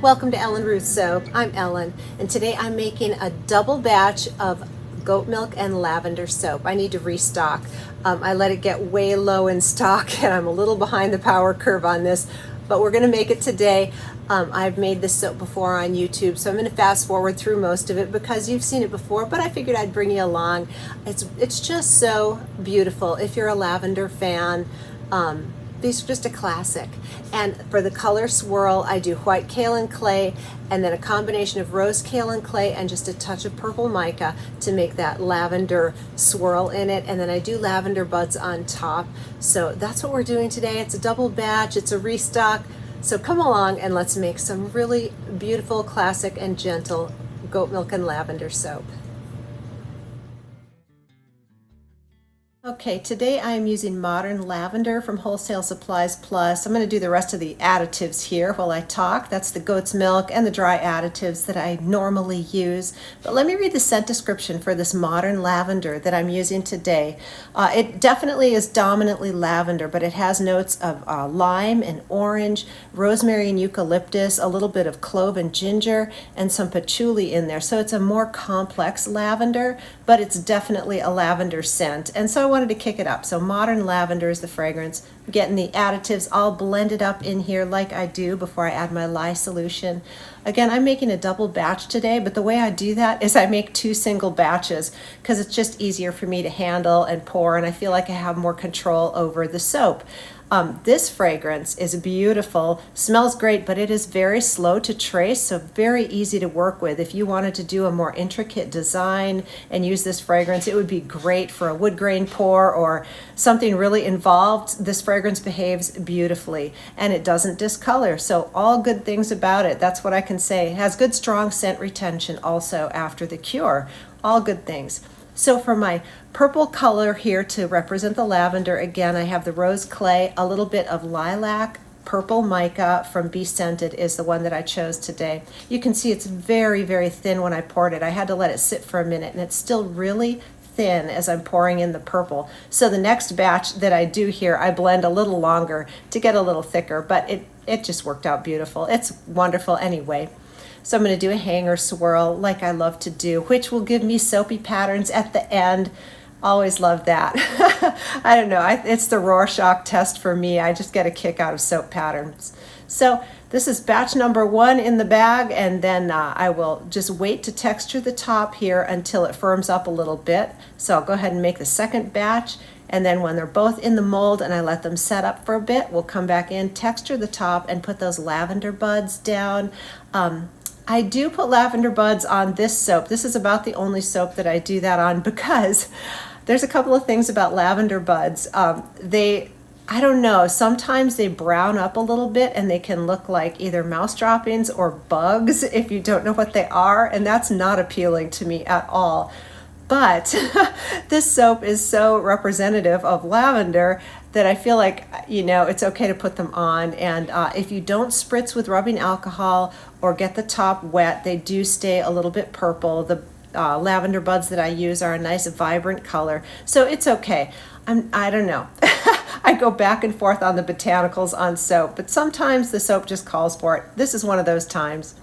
Welcome to Ellen Ruth Soap. I'm Ellen, and today I'm making a double batch of goat milk and lavender soap. I need to restock. I let it get way low in stock and I'm a little behind the power curve on this, but we're gonna make it today. I've made this soap before on YouTube, so I'm gonna fast forward through most of it because you've seen it before, but I figured I'd bring you along. It's just so beautiful. If you're a lavender fan, these are just a classic. And for the color swirl, I do white kaolin clay and then a combination of rose kaolin clay and just a touch of purple mica to make that lavender swirl in it. And then I do lavender buds on top. So that's what we're doing today. It's a double batch, it's a restock. So come along and let's make some really beautiful, classic and gentle goat milk and lavender soap. Okay, today I am using Modern Lavender from Wholesale Supplies Plus. I'm going to do the rest of the additives here while I talk. That's the goat's milk and the dry additives that I normally use. But let me read the scent description for this Modern Lavender that I'm using today. It definitely is dominantly lavender, but it has notes of lime and orange, rosemary and eucalyptus, a little bit of clove and ginger, and some patchouli in there. So it's a more complex lavender, but it's definitely a lavender scent. And so I wanted to kick it up. So Modern Lavender is the fragrance. I'm getting the additives all blended up in here like I do before I add my Lye Solution. Again, I'm making a double batch today, but the way I do that is I make 2 single batches because it's just easier for me to handle and pour, and I feel like I have more control over the soap. This fragrance is beautiful, smells great, but it is very slow to trace, so very easy to work with. If you wanted to do a more intricate design and use this fragrance, it would be great for a wood grain pour or something really involved. This fragrance behaves beautifully and it doesn't discolor, so all good things about it. That's what I can say. It has good strong scent retention also after the cure. All good things. So for my purple color here to represent the lavender, again, I have the rose clay, a little bit of lilac, purple mica from Be Scented is the one that I chose today. You can see it's very, very thin when I poured it. I had to let it sit for a minute and it's still really thin as I'm pouring in the purple. So the next batch that I do here, I blend a little longer to get a little thicker, but it just worked out beautiful. It's wonderful anyway. So I'm going to do a hanger swirl like I love to do, which will give me soapy patterns at the end. Always love that. I don't know, it's the Rorschach test for me. I just get a kick out of soap patterns. So this is batch number 1 in the bag, and then I will just wait to texture the top here until it firms up a little bit. So I'll go ahead and make the second batch, and then when they're both in the mold and I let them set up for a bit, we'll come back in, texture the top, and put those lavender buds down. I do put lavender buds on this soap. This is about the only soap that I do that on because there's a couple of things about lavender buds. I don't know, sometimes they brown up a little bit and they can look like either mouse droppings or bugs if you don't know what they are, and that's not appealing to me at all. But this soap is so representative of lavender that I feel like, you know, it's okay to put them on. And if you don't spritz with rubbing alcohol or get the top wet, they do stay a little bit purple. The lavender buds that I use are a nice vibrant color, so it's okay. I don't know. I go back and forth on the botanicals on soap, but sometimes the soap just calls for it. This is one of those times.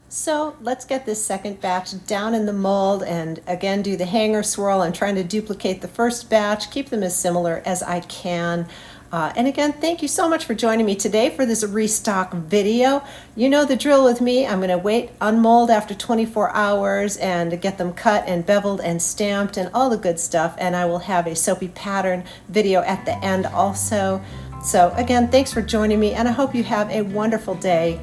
So let's get this second batch down in the mold and again do the hanger swirl. I'm trying to duplicate the first batch, keep them as similar as I can. And again, thank you so much for joining me today for this restock video. You know the drill with me. I'm going to wait, unmold after 24 hours and get them cut and beveled and stamped and all the good stuff. And I will have a soapy pattern video at the end also. So again, thanks for joining me and I hope you have a wonderful day.